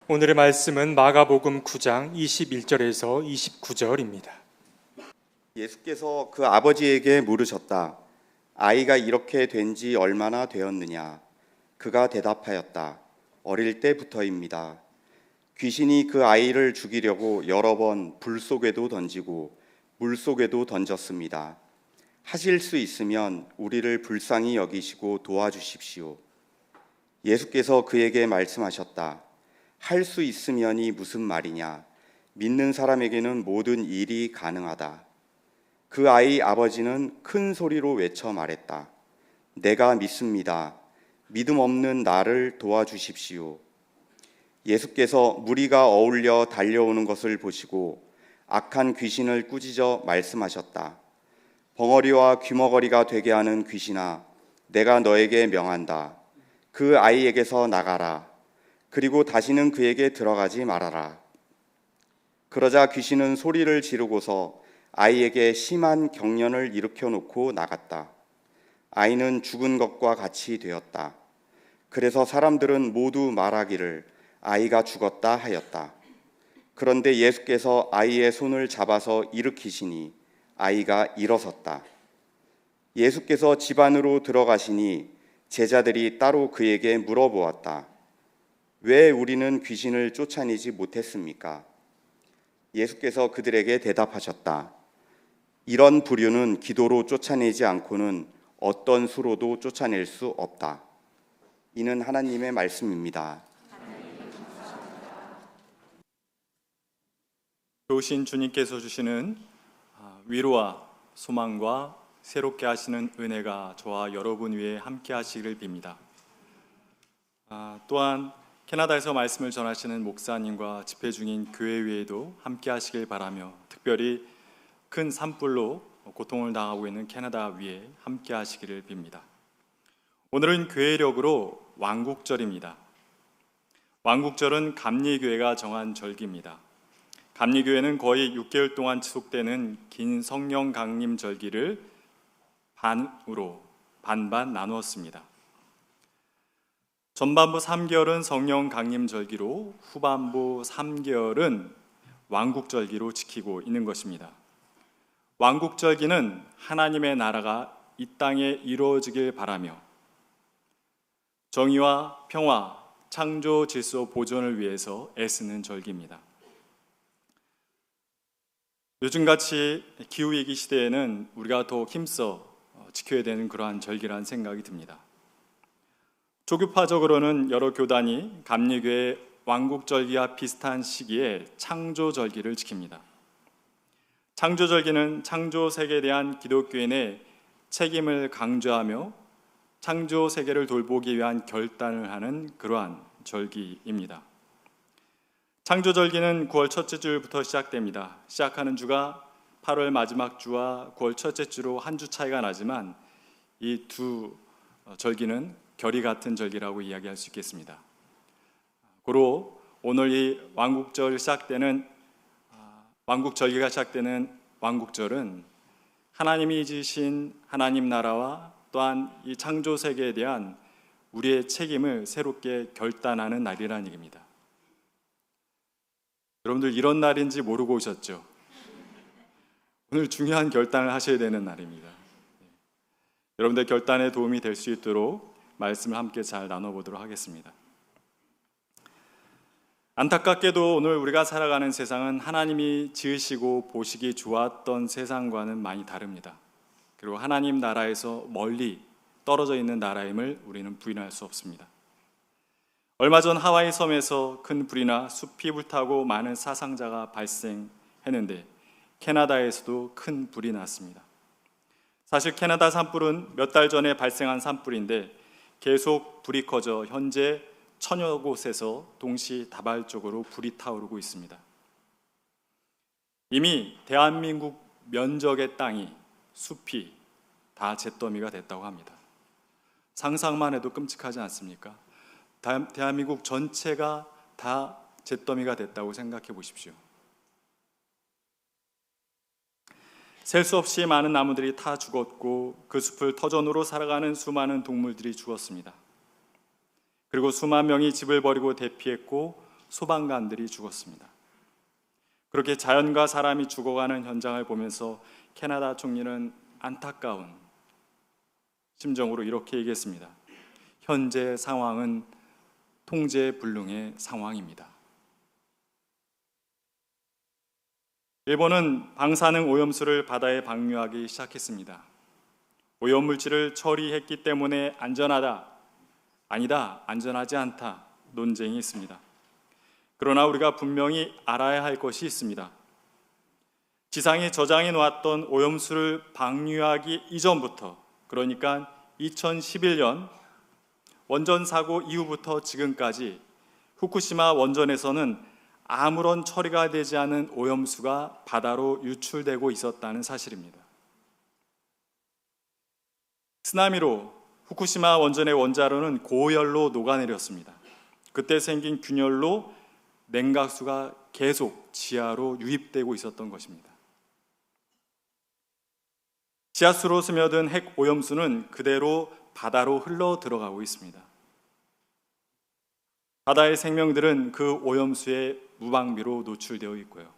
오늘의 말씀은 마가복음 9장 21절에서 29절입니다. 예수께서 그 아버지에게 물으셨다. 아이가 이렇게 된 지 얼마나 되었느냐? 그가 대답하였다. 어릴 때부터입니다. 귀신이 그 아이를 죽이려고 여러 번 불 속에도 던지고 물 속에도 던졌습니다. 하실 수 있으면 우리를 불쌍히 여기시고 도와주십시오. 예수께서 그에게 말씀하셨다. 할 수 있으면이 무슨 말이냐? 믿는 사람에게는 모든 일이 가능하다. 그 아이 아버지는 큰 소리로 외쳐 말했다. 내가 믿습니다. 믿음 없는 나를 도와주십시오. 예수께서 무리가 어울려 달려오는 것을 보시고 악한 귀신을 꾸짖어 말씀하셨다. 벙어리와 귀머거리가 되게 하는 귀신아, 내가 너에게 명한다. 그 아이에게서 나가라. 그리고 다시는 그에게 들어가지 말아라. 그러자 귀신은 소리를 지르고서 아이에게 심한 경련을 일으켜 놓고 나갔다. 아이는 죽은 것과 같이 되었다. 그래서 사람들은 모두 말하기를 아이가 죽었다 하였다. 그런데 예수께서 아이의 손을 잡아서 일으키시니 아이가 일어섰다. 예수께서 집 안으로 들어가시니 제자들이 따로 그에게 물어보았다. 왜 우리는 귀신을 쫓아내지 못했습니까? 예수께서 그들에게 대답하셨다. 이런 부류는 기도로 쫓아내지 않고는 어떤 수로도 쫓아낼 수 없다. 이는 하나님의 말씀입니다. 좋으신 주님께서 주시는 위로와 소망과 새롭게 하시는 은혜가 저와 여러분 위에 함께 하시기를 빕니다. 또한 캐나다에서 말씀을 전하시는 목사님과 집회 중인 교회 위에도 함께 하시길 바라며 특별히 큰 산불로 고통을 당하고 있는 캐나다 위에 함께 하시기를 빕니다. 오늘은 교회력으로 왕국절입니다. 왕국절은 감리교회가 정한 절기입니다. 감리교회는 거의 6개월 동안 지속되는 긴 성령 강림 절기를 반으로 반반 나누었습니다. 전반부 3개월은 성령 강림 절기로 후반부 3개월은 왕국 절기로 지키고 있는 것입니다. 왕국 절기는 하나님의 나라가 이 땅에 이루어지길 바라며 정의와 평화, 창조 질서 보존을 위해서 애쓰는 절기입니다. 요즘같이 기후위기 시대에는 우리가 더 힘써 지켜야 되는 그러한 절기라는 생각이 듭니다. 조교파적으로는 여러 교단이 감리교회 왕국절기와 비슷한 시기에 창조절기를 지킵니다. 창조절기는 창조세계에 대한 기독교인의 책임을 강조하며 창조세계를 돌보기 위한 결단을 하는 그러한 절기입니다. 창조절기는 9월 첫째 주부터 시작됩니다. 시작하는 주가 8월 마지막 주와 9월 첫째 주로 한 주 차이가 나지만 이 두 절기는 결이 같은 절기라고 이야기할 수 있겠습니다. 고로 오늘 이 왕국절기가 시작되는 왕국절은 하나님이 지으신 하나님 나라와 또한 이 창조 세계에 대한 우리의 책임을 새롭게 결단하는 날이라는 얘기입니다. 여러분들 이런 날인지 모르고 오셨죠? 오늘 중요한 결단을 하셔야 되는 날입니다. 여러분들 결단에 도움이 될 수 있도록 말씀을 함께 잘 나눠보도록 하겠습니다. 안타깝게도 오늘 우리가 살아가는 세상은 하나님이 지으시고 보시기 좋았던 세상과는 많이 다릅니다. 그리고 하나님 나라에서 멀리 떨어져 있는 나라임을 우리는 부인할 수 없습니다. 얼마 전 하와이 섬에서 큰 불이나 숲이 불타고 많은 사상자가 발생했는데 캐나다에서도 큰 불이 났습니다. 사실 캐나다 산불은 몇 달 전에 발생한 산불인데 계속 불이 커져 현재 천여 곳에서 동시다발적으로 불이 타오르고 있습니다. 이미 대한민국 면적의 땅이, 숲이 다 잿더미가 됐다고 합니다. 상상만 해도 끔찍하지 않습니까? 대한민국 전체가 다 잿더미가 됐다고 생각해 보십시오. 셀 수 없이 많은 나무들이 다 죽었고 그 숲을 터전으로 살아가는 수많은 동물들이 죽었습니다. 그리고 수만 명이 집을 버리고 대피했고 소방관들이 죽었습니다. 그렇게 자연과 사람이 죽어가는 현장을 보면서 캐나다 총리는 안타까운 심정으로 이렇게 얘기했습니다. 현재 상황은 통제불능의 상황입니다. 일본은 방사능 오염수를 바다에 방류하기 시작했습니다. 오염물질을 처리했기 때문에 안전하다, 아니다, 안전하지 않다 논쟁이 있습니다. 그러나 우리가 분명히 알아야 할 것이 있습니다. 지상에 저장해 놓았던 오염수를 방류하기 이전부터, 그러니까 2011년 원전 사고 이후부터 지금까지 후쿠시마 원전에서는 아무런 처리가 되지 않은 오염수가 바다로 유출되고 있었다는 사실입니다. 쓰나미로 후쿠시마 원전의 원자로는 고열로 녹아내렸습니다. 그때 생긴 균열로 냉각수가 계속 지하로 유입되고 있었던 것입니다. 지하수로 스며든 핵 오염수는 그대로 바다로 흘러 들어가고 있습니다. 바다의 생명들은 그 오염수에 무방비로 노출되어 있고요.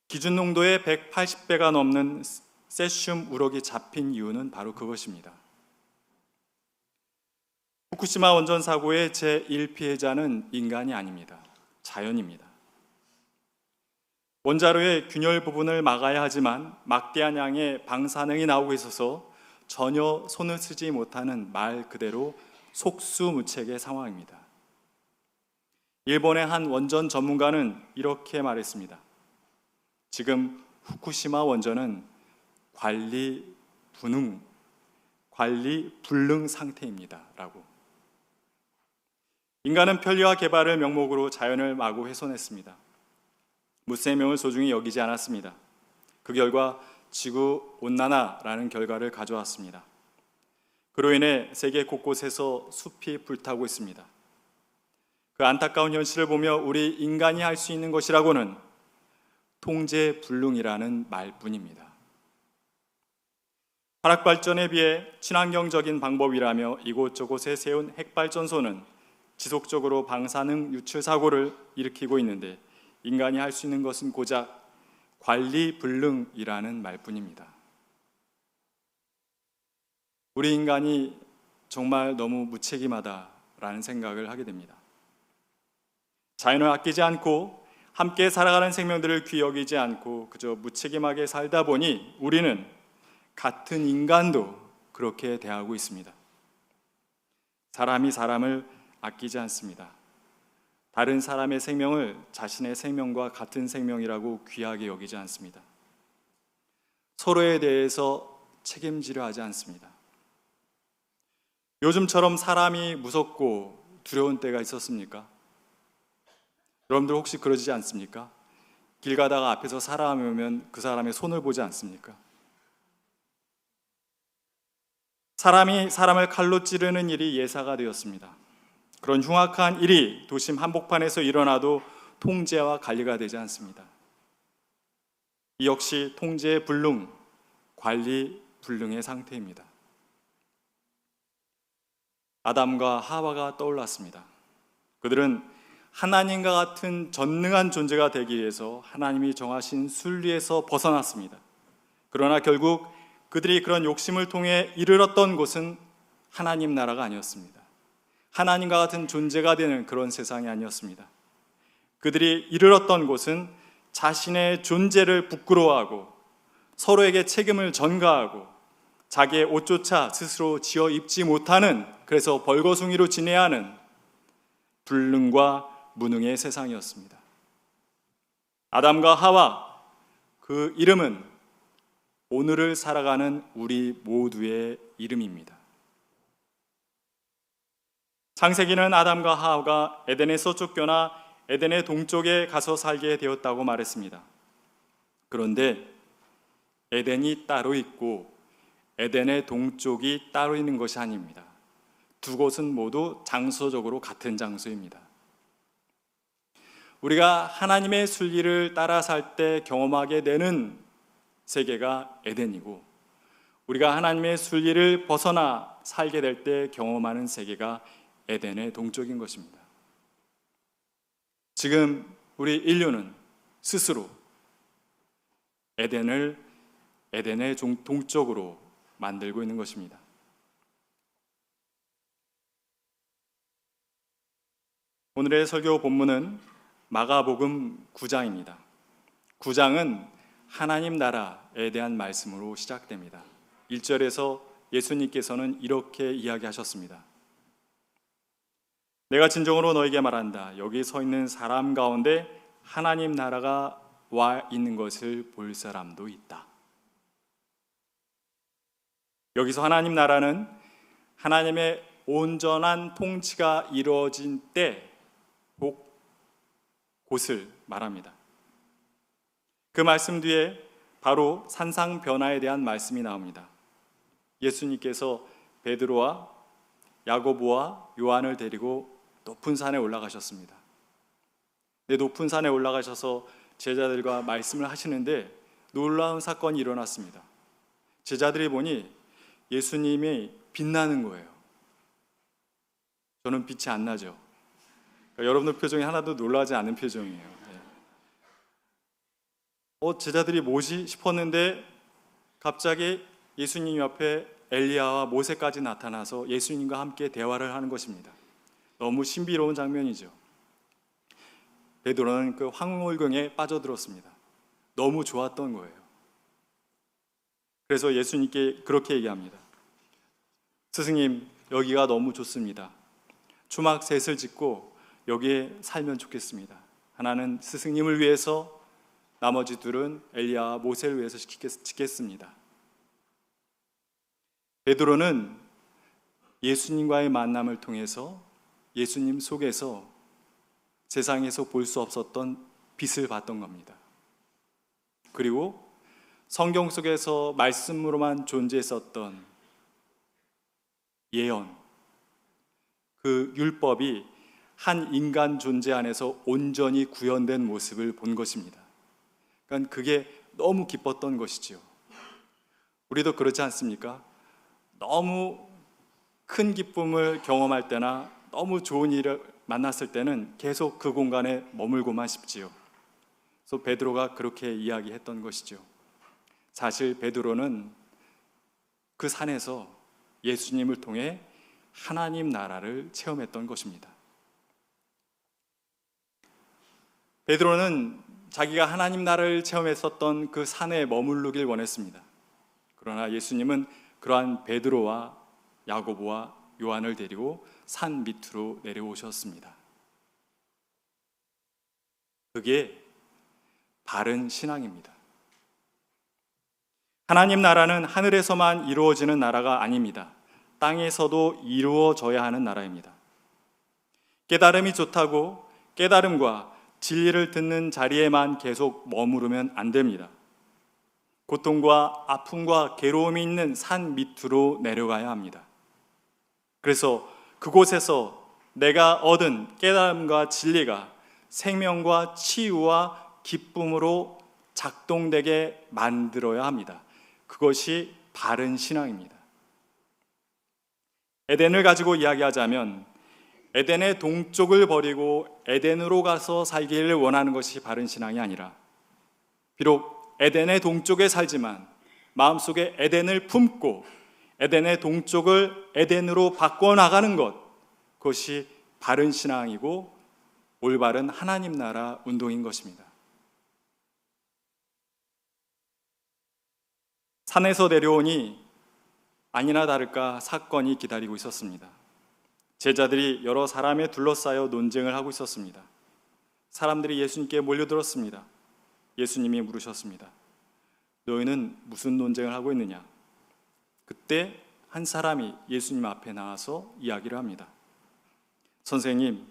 기준 농도의 180배가 넘는 세슘 우럭이 잡힌 이유는 바로 그것입니다. 후쿠시마 원전 사고의 제1피해자는 인간이 아닙니다. 자연입니다. 원자로의 균열 부분을 막아야 하지만 막대한 양의 방사능이 나오고 있어서 전혀 손을 쓰지 못하는 말 그대로 속수무책의 상황입니다. 일본의 한 원전 전문가는 이렇게 말했습니다. 지금 후쿠시마 원전은 관리 불능 상태입니다. 라고. 인간은 편리와 개발을 명목으로 자연을 마구 훼손했습니다. 무생명을 소중히 여기지 않았습니다. 그 결과 지구 온난화라는 결과를 가져왔습니다. 그로 인해 세계 곳곳에서 숲이 불타고 있습니다. 그 안타까운 현실을 보며 우리 인간이 할 수 있는 것이라고는 통제불능이라는 말뿐입니다. 화력발전에 비해 친환경적인 방법이라며 이곳저곳에 세운 핵발전소는 지속적으로 방사능 유출 사고를 일으키고 있는데 인간이 할 수 있는 것은 고작 관리불능이라는 말뿐입니다. 우리 인간이 정말 너무 무책임하다라는 생각을 하게 됩니다. 자연을 아끼지 않고 함께 살아가는 생명들을 귀히 여기지 않고 그저 무책임하게 살다 보니 우리는 같은 인간도 그렇게 대하고 있습니다. 사람이 사람을 아끼지 않습니다. 다른 사람의 생명을 자신의 생명과 같은 생명이라고 귀하게 여기지 않습니다. 서로에 대해서 책임지려 하지 않습니다. 요즘처럼 사람이 무섭고 두려운 때가 있었습니까? 여러분들 혹시 그러지 않습니까? 길 가다가 앞에서 사람이 오면 그 사람의 손을 보지 않습니까? 사람이 사람을 칼로 찌르는 일이 예사가 되었습니다. 그런 흉악한 일이 도심 한복판에서 일어나도 통제와 관리가 되지 않습니다. 이 역시 통제 불능, 관리 불능의 상태입니다. 아담과 하와가 떠올랐습니다. 그들은 하나님과 같은 전능한 존재가 되기 위해서 하나님이 정하신 순리에서 벗어났습니다. 그러나 결국 그들이 그런 욕심을 통해 이르렀던 곳은 하나님 나라가 아니었습니다. 하나님과 같은 존재가 되는 그런 세상이 아니었습니다. 그들이 이르렀던 곳은 자신의 존재를 부끄러워하고 서로에게 책임을 전가하고 자기의 옷조차 스스로 지어 입지 못하는, 그래서 벌거숭이로 지내야 하는 불능과 무능의 세상이었습니다. 아담과 하와, 그 이름은 오늘을 살아가는 우리 모두의 이름입니다. 창세기는 아담과 하와가 에덴에서 쫓겨나 에덴의 동쪽에 가서 살게 되었다고 말했습니다. 그런데 에덴이 따로 있고 에덴의 동쪽이 따로 있는 것이 아닙니다. 두 곳은 모두 장소적으로 같은 장소입니다. 우리가 하나님의 순리를 따라 살 때 경험하게 되는 세계가 에덴이고, 우리가 하나님의 순리를 벗어나 살게 될 때 경험하는 세계가 에덴의 동쪽인 것입니다. 지금 우리 인류는 스스로 에덴의 동쪽으로 만들고 있는 것입니다. 오늘의 설교 본문은 마가복음 9장입니다. 9장은 하나님 나라에 대한 말씀으로 시작됩니다. 1절에서 예수님께서는 이렇게 이야기하셨습니다. 내가 진정으로 너에게 말한다. 여기 서 있는 사람 가운데 하나님 나라가 와 있는 것을 볼 사람도 있다. 여기서 하나님 나라는 하나님의 온전한 통치가 이루어진 때 곳을 말합니다. 그 말씀 뒤에 바로 산상 변화에 대한 말씀이 나옵니다. 예수님께서 베드로와 야고보와 요한을 데리고 높은 산에 올라가셨습니다. 높은 산에 올라가셔서 제자들과 말씀을 하시는데 놀라운 사건이 일어났습니다. 제자들이 보니 예수님이 빛나는 거예요. 저는 빛이 안 나죠. 그러니까 여러분들 표정이 하나도 놀라지 않은 표정이에요. 제자들이 뭐지 싶었는데 갑자기 예수님 옆에 엘리야와 모세까지 나타나서 예수님과 함께 대화를 하는 것입니다. 너무 신비로운 장면이죠. 베드로는 그 황홀경에 빠져들었습니다. 너무 좋았던 거예요. 그래서 예수님께 그렇게 얘기합니다. 스승님, 여기가 너무 좋습니다. 초막 셋을 짓고 여기에 살면 좋겠습니다. 하나는 스승님을 위해서, 나머지 둘은 엘리야와 모세를 위해서 짓겠습니다. 베드로는 예수님과의 만남을 통해서 예수님 속에서 세상에서 볼 수 없었던 빛을 봤던 겁니다. 그리고 성경 속에서 말씀으로만 존재했었던 예언, 그 율법이 한 인간 존재 안에서 온전히 구현된 모습을 본 것입니다. 그러니까 그게 너무 기뻤던 것이지요. 우리도 그렇지 않습니까? 너무 큰 기쁨을 경험할 때나 너무 좋은 일을 만났을 때는 계속 그 공간에 머물고만 싶지요. 그래서 베드로가 그렇게 이야기했던 것이죠. 사실 베드로는 그 산에서 예수님을 통해 하나님 나라를 체험했던 것입니다. 베드로는 자기가 하나님 나라를 체험했었던 그 산에 머무르길 원했습니다. 그러나 예수님은 그러한 베드로와 야고보와 요한을 데리고 산 밑으로 내려오셨습니다. 그게 바른 신앙입니다. 하나님 나라는 하늘에서만 이루어지는 나라가 아닙니다. 땅에서도 이루어져야 하는 나라입니다. 깨달음이 좋다고 깨달음과 진리를 듣는 자리에만 계속 머무르면 안 됩니다. 고통과 아픔과 괴로움이 있는 산 밑으로 내려가야 합니다. 그래서 그곳에서 내가 얻은 깨달음과 진리가 생명과 치유와 기쁨으로 작동되게 만들어야 합니다. 그것이 바른 신앙입니다. 에덴을 가지고 이야기하자면 에덴의 동쪽을 버리고 에덴으로 가서 살기를 원하는 것이 바른 신앙이 아니라, 비록 에덴의 동쪽에 살지만 마음속에 에덴을 품고 에덴의 동쪽을 에덴으로 바꿔나가는 것, 그것이 바른 신앙이고 올바른 하나님 나라 운동인 것입니다. 산에서 내려오니 아니나 다를까 사건이 기다리고 있었습니다. 제자들이 여러 사람에 둘러싸여 논쟁을 하고 있었습니다. 사람들이 예수님께 몰려들었습니다. 예수님이 물으셨습니다. 너희는 무슨 논쟁을 하고 있느냐? 그때 한 사람이 예수님 앞에 나와서 이야기를 합니다. 선생님,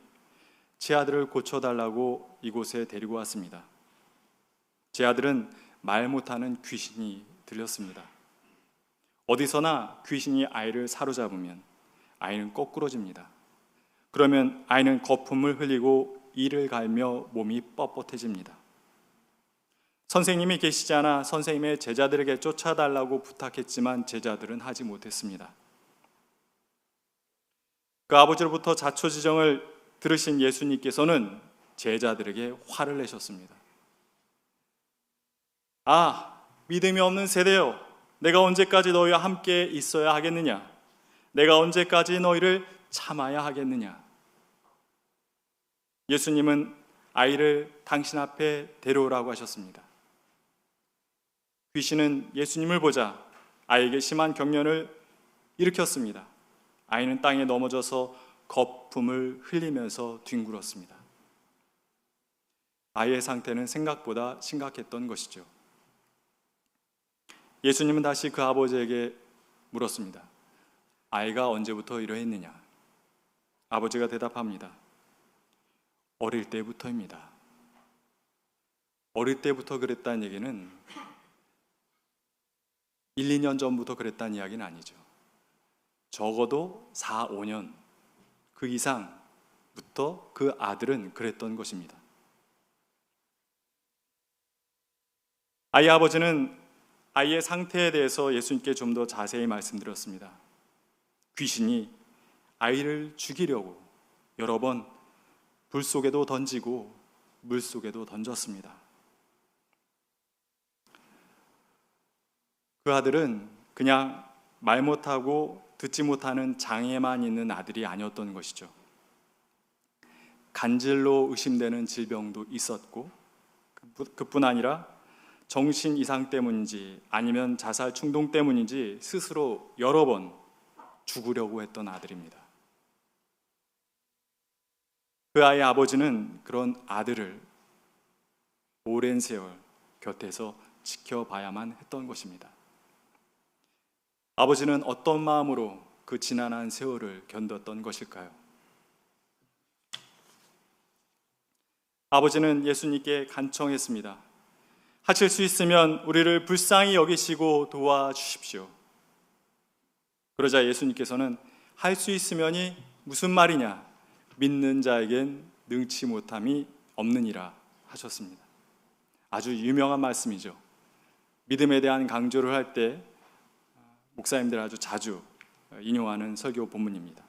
제 아들을 고쳐달라고 이곳에 데리고 왔습니다. 제 아들은 말 못하는 귀신이 들렸습니다. 어디서나 귀신이 아이를 사로잡으면 아이는 거꾸러집니다. 그러면 아이는 거품을 흘리고 이를 갈며 몸이 뻣뻣해집니다. 선생님이 계시지 않아 선생님의 제자들에게 쫓아달라고 부탁했지만 제자들은 하지 못했습니다. 그 아버지로부터 자초지정을 들으신 예수님께서는 제자들에게 화를 내셨습니다. 아, 믿음이 없는 세대여, 내가 언제까지 너희와 함께 있어야 하겠느냐? 내가 언제까지 너희를 참아야 하겠느냐? 예수님은 아이를 당신 앞에 데려오라고 하셨습니다. 귀신은 예수님을 보자 아이에게 심한 경련을 일으켰습니다. 아이는 땅에 넘어져서 거품을 흘리면서 뒹굴었습니다. 아이의 상태는 생각보다 심각했던 것이죠. 예수님은 다시 그 아버지에게 물었습니다. 아이가 언제부터 이러했느냐? 아버지가 대답합니다. 어릴 때부터입니다. 어릴 때부터 그랬다는 얘기는 1, 2년 전부터 그랬다는 이야기는 아니죠. 적어도 4, 5년 그 이상부터 그 아들은 그랬던 것입니다. 아이 아버지는 아이의 상태에 대해서 예수님께 좀 더 자세히 말씀드렸습니다. 귀신이 아이를 죽이려고 여러 번 불 속에도 던지고 물 속에도 던졌습니다. 그 아들은 그냥 말 못하고 듣지 못하는 장애만 있는 아들이 아니었던 것이죠. 간질로 의심되는 질병도 있었고 그뿐 아니라 정신 이상 때문인지 아니면 자살 충동 때문인지 스스로 여러 번 죽으려고 했던 아들입니다. 그 아이의 아버지는 그런 아들을 오랜 세월 곁에서 지켜봐야만 했던 것입니다. 아버지는 어떤 마음으로 그 지난한 세월을 견뎠던 것일까요? 아버지는 예수님께 간청했습니다. 하실 수 있으면 우리를 불쌍히 여기시고 도와주십시오. 그러자 예수님께서는 할 수 있으면이 무슨 말이냐? 믿는 자에겐 능치 못함이 없느니라 하셨습니다. 아주 유명한 말씀이죠. 믿음에 대한 강조를 할 때 목사님들 아주 자주 인용하는 설교 본문입니다.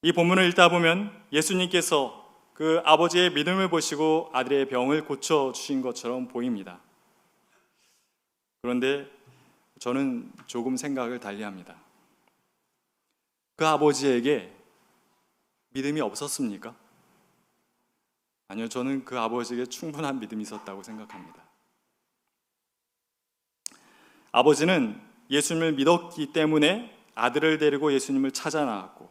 이 본문을 읽다 보면 예수님께서 그 아버지의 믿음을 보시고 아들의 병을 고쳐주신 것처럼 보입니다. 그런데 저는 조금 생각을 달리합니다. 그 아버지에게 믿음이 없었습니까? 아니요, 저는 그 아버지에게 충분한 믿음이 있었다고 생각합니다. 아버지는 예수님을 믿었기 때문에 아들을 데리고 예수님을 찾아 나왔고,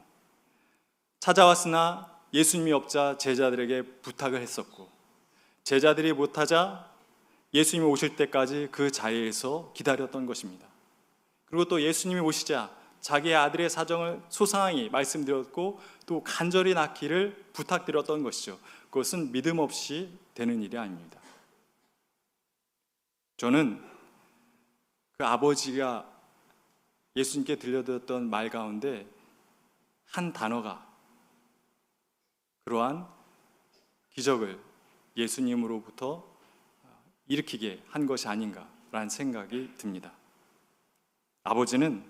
찾아왔으나 예수님이 없자 제자들에게 부탁을 했었고, 제자들이 못하자 예수님이 오실 때까지 그 자리에서 기다렸던 것입니다. 그리고 또 예수님이 오시자 자기의 아들의 사정을 소상히 말씀드렸고 또 간절히 낳기를 부탁드렸던 것이죠. 그것은 믿음 없이 되는 일이 아닙니다. 저는 그 아버지가 예수님께 들려드렸던 말 가운데 한 단어가 그러한 기적을 예수님으로부터 일으키게 한 것이 아닌가라는 생각이 듭니다. 아버지는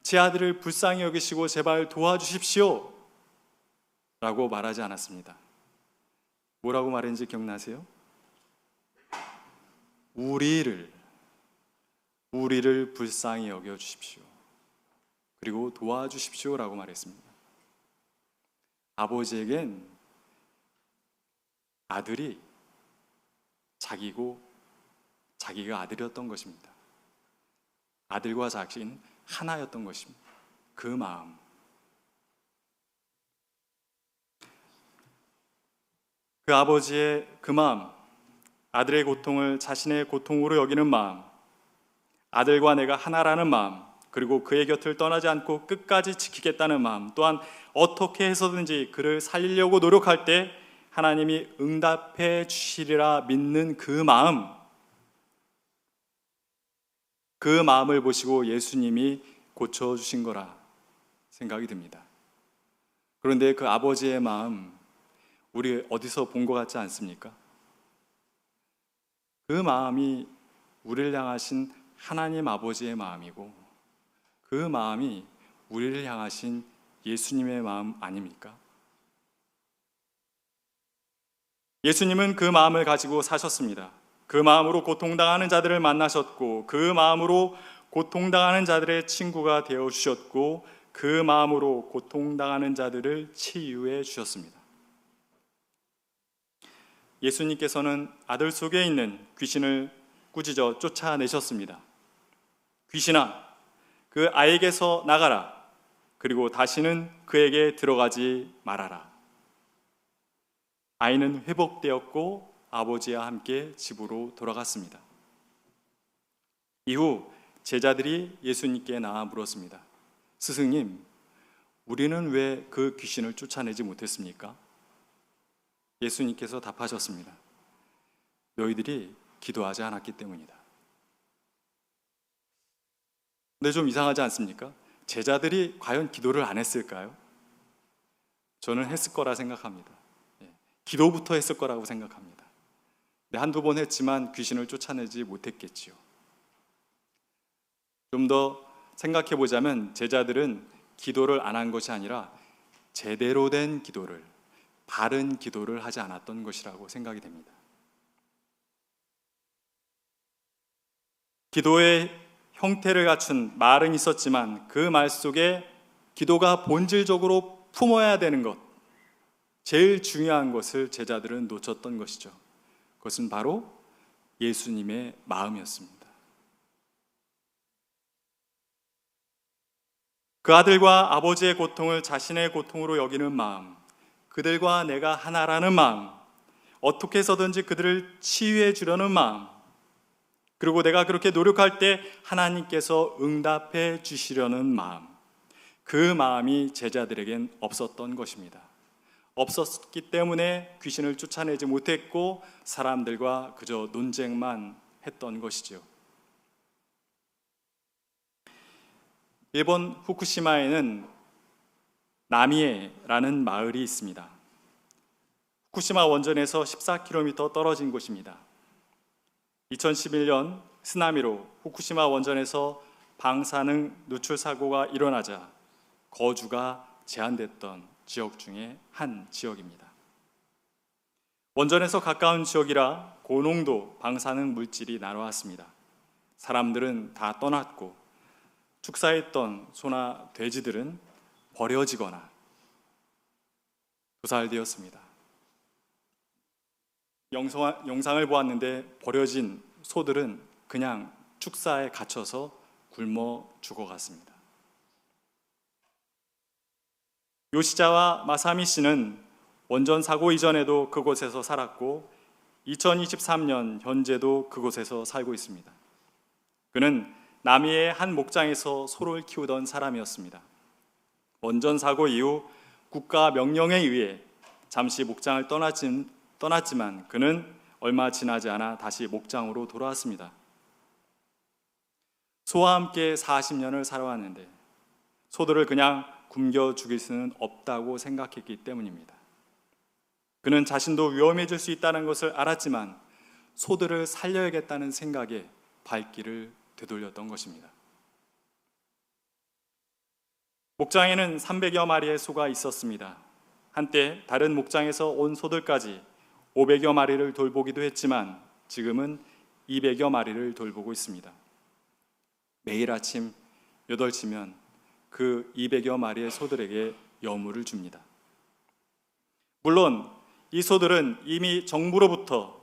제 아들을 불쌍히 여기시고 제발 도와주십시오 라고 말하지 않았습니다. 뭐라고 말했는지 기억나세요? 우리를 불쌍히 여겨주십시오. 그리고 도와주십시오 라고 말했습니다. 아버지에겐 아들이 자기고 자기가 아들이었던 것입니다. 아들과 자기는 하나였던 것입니다. 그 마음. 그 아버지의 그 마음, 아들의 고통을 자신의 고통으로 여기는 마음, 아들과 내가 하나라는 마음, 그리고 그의 곁을 떠나지 않고 끝까지 지키겠다는 마음, 또한 어떻게 해서든지 그를 살리려고 노력할 때 하나님이 응답해 주시리라 믿는 그 마음, 그 마음을 보시고 예수님이 고쳐주신 거라 생각이 듭니다. 그런데 그 아버지의 마음, 우리 어디서 본 것 같지 않습니까? 그 마음이 우리를 향하신 하나님 아버지의 마음이고 그 마음이 우리를 향하신 예수님의 마음 아닙니까? 예수님은 그 마음을 가지고 사셨습니다. 그 마음으로 고통당하는 자들을 만나셨고, 그 마음으로 고통당하는 자들의 친구가 되어 주셨고, 그 마음으로 고통당하는 자들을 치유해 주셨습니다. 예수님께서는 아들 속에 있는 귀신을 꾸짖어 쫓아내셨습니다. 귀신아, 그 아이에게서 나가라. 그리고 다시는 그에게 들어가지 말아라. 아이는 회복되었고 아버지와 함께 집으로 돌아갔습니다. 이후 제자들이 예수님께 나와 물었습니다. 스승님, 우리는 왜 그 귀신을 쫓아내지 못했습니까? 예수님께서 답하셨습니다. 너희들이 기도하지 않았기 때문이다. 근데 좀 이상하지 않습니까? 제자들이 과연 기도를 안 했을까요? 저는 했을 거라 생각합니다. 기도부터 했을 거라고 생각합니다. 한두 번 했지만 귀신을 쫓아내지 못했겠지요. 좀 더 생각해 보자면 제자들은 기도를 안 한 것이 아니라 제대로 된 기도를, 바른 기도를 하지 않았던 것이라고 생각이 됩니다. 기도의 형태를 갖춘 말은 있었지만 그 말 속에 기도가 본질적으로 품어야 되는 것, 제일 중요한 것을 제자들은 놓쳤던 것이죠. 그것은 바로 예수님의 마음이었습니다. 그 아들과 아버지의 고통을 자신의 고통으로 여기는 마음, 그들과 내가 하나라는 마음, 어떻게 해서든지 그들을 치유해 주려는 마음, 그리고 내가 그렇게 노력할 때 하나님께서 응답해 주시려는 마음, 그 마음이 제자들에겐 없었던 것입니다. 없었기 때문에 귀신을 쫓아내지 못했고 사람들과 그저 논쟁만 했던 것이죠. 일본 후쿠시마에는 나미에라는 마을이 있습니다. 후쿠시마 원전에서 14km 떨어진 곳입니다. 2011년 쓰나미로 후쿠시마 원전에서 방사능 누출 사고가 일어나자 거주가 제한됐던 지역 중에 한 지역입니다. 원전에서 가까운 지역이라 고농도 방사능 물질이 날아왔습니다. 사람들은 다 떠났고 축사했던 소나 돼지들은 버려지거나 도살되었습니다. 영상을 보았는데 버려진 소들은 그냥 축사에 갇혀서 굶어 죽어갔습니다. 요시자와 마사미 씨는 원전 사고 이전에도 그곳에서 살았고 2023년 현재도 그곳에서 살고 있습니다. 그는 남해의 한 목장에서 소를 키우던 사람이었습니다. 원전 사고 이후 국가 명령에 의해 잠시 목장을 떠났지만 그는 얼마 지나지 않아 다시 목장으로 돌아왔습니다. 소와 함께 40년을 살아왔는데 소들을 그냥 굶겨 죽일 수는 없다고 생각했기 때문입니다. 그는 자신도 위험해질 수 있다는 것을 알았지만 소들을 살려야겠다는 생각에 발길을 되돌렸던 것입니다. 목장에는 300여 마리의 소가 있었습니다. 한때 다른 목장에서 온 소들까지 500여 마리를 돌보기도 했지만 지금은 200여 마리를 돌보고 있습니다. 매일 아침 8시면 그 200여 마리의 소들에게 여물을 줍니다. 물론 이 소들은 이미 정부로부터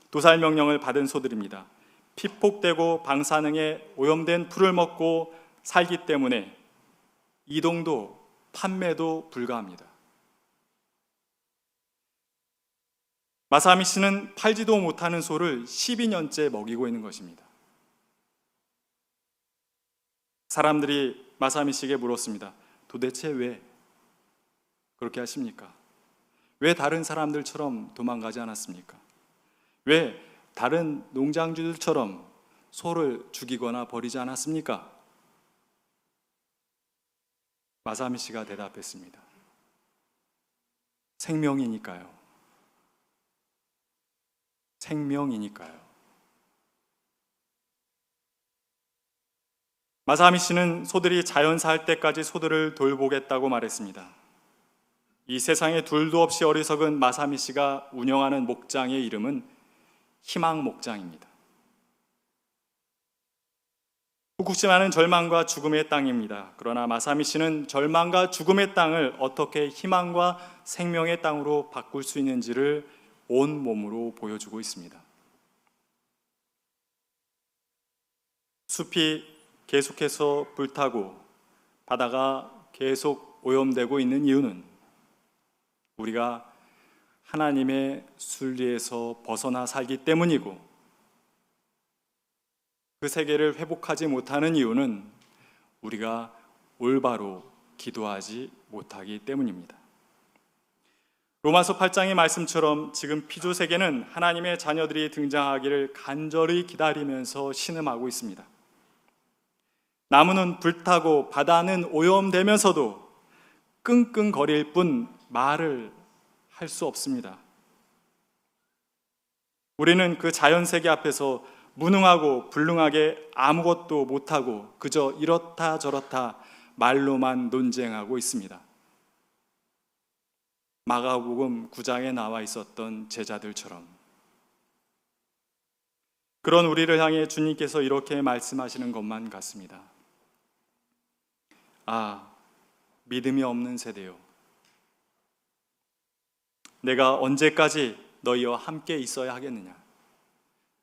도살 명령을 받은 소들입니다. 피폭되고 방사능에 오염된 풀을 먹고 살기 때문에 이동도 판매도 불가합니다. 마사미 씨는 팔지도 못하는 소를 12년째 먹이고 있는 것입니다. 사람들이 마사미 씨에게 물었습니다. 도대체 왜 그렇게 하십니까? 왜 다른 사람들처럼 도망가지 않았습니까? 왜 다른 농장주들처럼 소를 죽이거나 버리지 않았습니까? 마사미 씨가 대답했습니다. 생명이니까요. 생명이니까요. 마사미 씨는 소들이 자연사할 때까지 소들을 돌보겠다고 말했습니다. 이 세상에 둘도 없이 어리석은 마사미 씨가 운영하는 목장의 이름은 희망 목장입니다. 후쿠시마는 절망과 죽음의 땅입니다. 그러나 마사미 씨는 절망과 죽음의 땅을 어떻게 희망과 생명의 땅으로 바꿀 수 있는지를 온 몸으로 보여주고 있습니다. 숲이 계속해서 불타고 바다가 계속 오염되고 있는 이유는 우리가 하나님의 순리에서 벗어나 살기 때문이고, 그 세계를 회복하지 못하는 이유는 우리가 올바로 기도하지 못하기 때문입니다. 로마서 8장의 말씀처럼 지금 피조 세계는 하나님의 자녀들이 등장하기를 간절히 기다리면서 신음하고 있습니다. 나무는 불타고 바다는 오염되면서도 끙끙거릴 뿐 말을 할 수 없습니다. 우리는 그 자연 세계 앞에서 무능하고 불능하게 아무것도 못하고 그저 이렇다 저렇다 말로만 논쟁하고 있습니다. 마가복음 9장에 나와 있었던 제자들처럼. 그런 우리를 향해 주님께서 이렇게 말씀하시는 것만 같습니다. 아, 믿음이 없는 세대요, 내가 언제까지 너희와 함께 있어야 하겠느냐?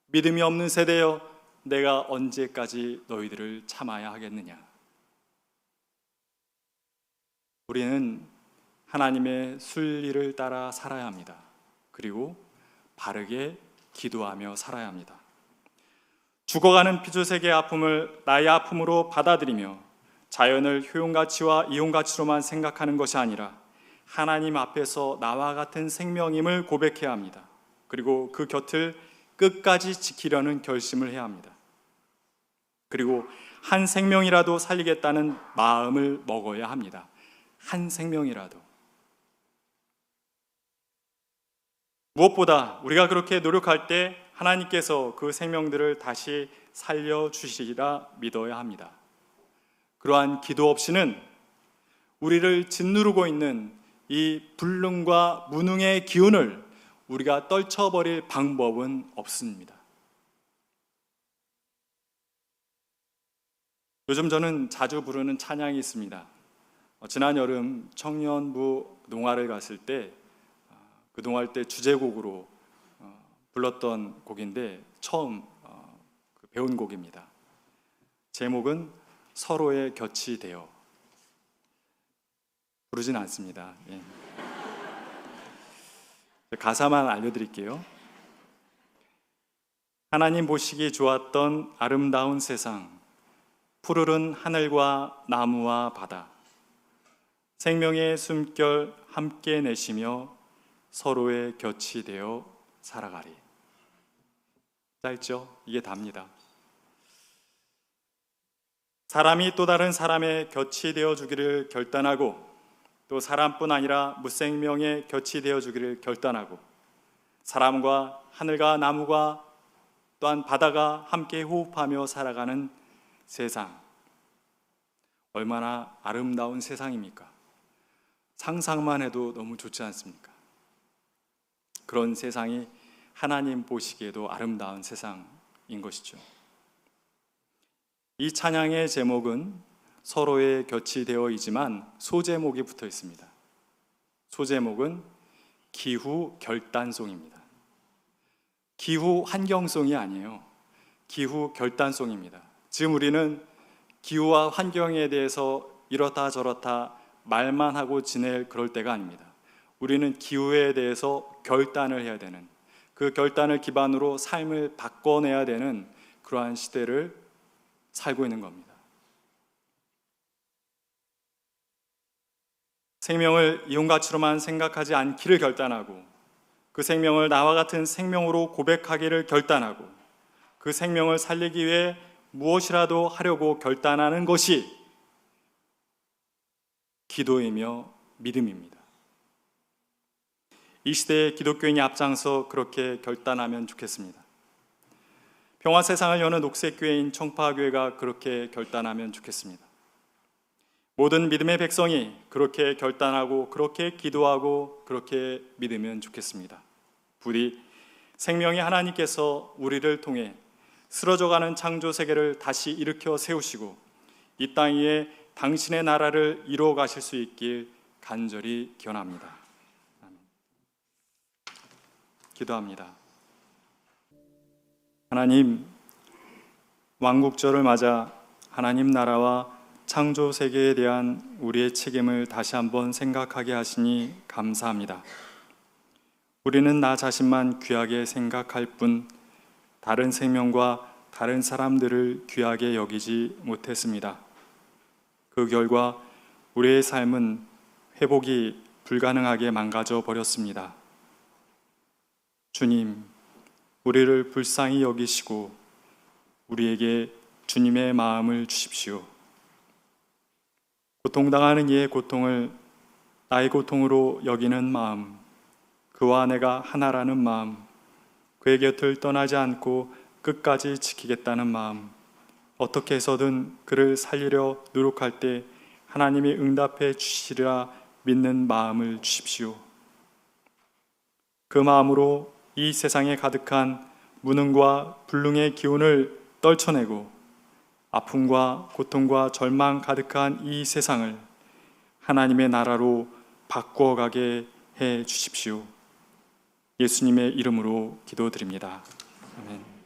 믿음이 없는 세대여, 내가 언제까지 너희들을 참아야 하겠느냐? 우리는 하나님의 순리를 따라 살아야 합니다. 그리고 바르게 기도하며 살아야 합니다. 죽어가는 피조세계의 아픔을 나의 아픔으로 받아들이며 자연을 효용가치와 이용가치로만 생각하는 것이 아니라 하나님 앞에서 나와 같은 생명임을 고백해야 합니다. 그리고 그 곁을 끝까지 지키려는 결심을 해야 합니다. 그리고 한 생명이라도 살리겠다는 마음을 먹어야 합니다. 한 생명이라도. 무엇보다 우리가 그렇게 노력할 때 하나님께서 그 생명들을 다시 살려주시리라 믿어야 합니다. 그러한 기도 없이는 우리를 짓누르고 있는 이 불능과 무능의 기운을 우리가 떨쳐버릴 방법은 없습니다. 요즘 저는 자주 부르는 찬양이 있습니다. 지난 여름 청년부 농화를 갔을 때 그 농활 때 주제곡으로 불렀던 곡인데 처음 배운 곡입니다. 제목은 서로의 곁이 되어. 부르진 않습니다. 예. 가사만 알려드릴게요. 하나님 보시기 좋았던 아름다운 세상, 푸르른 하늘과 나무와 바다, 생명의 숨결 함께 내쉬며 서로의 곁이 되어 살아가리. 짧죠? 이게 답니다. 사람이 또 다른 사람의 곁이 되어 주기를 결단하고, 또 사람뿐 아니라 무생명의 곁이 되어 주기를 결단하고, 사람과 하늘과 나무가 또한 바다가 함께 호흡하며 살아가는 세상, 얼마나 아름다운 세상입니까? 상상만 해도 너무 좋지 않습니까? 그런 세상이 하나님 보시기에도 아름다운 세상인 것이죠. 이 찬양의 제목은 서로의 곁이 되어이지만 소제목이 붙어 있습니다. 소제목은 기후 결단송입니다. 기후 환경송이 아니에요. 기후 결단송입니다. 지금 우리는 기후와 환경에 대해서 이렇다 저렇다 말만 하고 지낼 그럴 때가 아닙니다. 우리는 기후에 대해서 결단을 해야 되는, 그 결단을 기반으로 삶을 바꿔내야 되는 그러한 시대를 살고 있는 겁니다. 생명을 이용가치로만 생각하지 않기를 결단하고, 그 생명을 나와 같은 생명으로 고백하기를 결단하고, 그 생명을 살리기 위해 무엇이라도 하려고 결단하는 것이 기도이며 믿음입니다. 이 시대의 기독교인이 앞장서 그렇게 결단하면 좋겠습니다. 평화 세상을 여는 녹색교회인 청파교회가 그렇게 결단하면 좋겠습니다. 모든 믿음의 백성이 그렇게 결단하고 그렇게 기도하고 그렇게 믿으면 좋겠습니다. 부디 생명의 하나님께서 우리를 통해 쓰러져가는 창조 세계를 다시 일으켜 세우시고 이 땅 위에 당신의 나라를 이루어 가실 수 있길 간절히 기원합니다. 아멘. 기도합니다. 하나님, 왕국절을 맞아 하나님 나라와 창조 세계에 대한 우리의 책임을 다시 한번 생각하게 하시니 감사합니다. 우리는 나 자신만 귀하게 생각할 뿐 다른 생명과 다른 사람들을 귀하게 여기지 못했습니다. 그 결과 우리의 삶은 회복이 불가능하게 망가져 버렸습니다. 주님, 우리를 불쌍히 여기시고 우리에게 주님의 마음을 주십시오. 고통당하는 이의 고통을 나의 고통으로 여기는 마음, 그와 내가 하나라는 마음, 그의 곁을 떠나지 않고 끝까지 지키겠다는 마음, 어떻게 해서든 그를 살리려 노력할 때 하나님이 응답해 주시리라 믿는 마음을 주십시오. 그 마음으로 이 세상에 가득한 무능과 불능의 기운을 떨쳐내고 아픔과 고통과 절망 가득한 이 세상을 하나님의 나라로 바꾸어가게 해 주십시오. 예수님의 이름으로 기도드립니다. 아멘.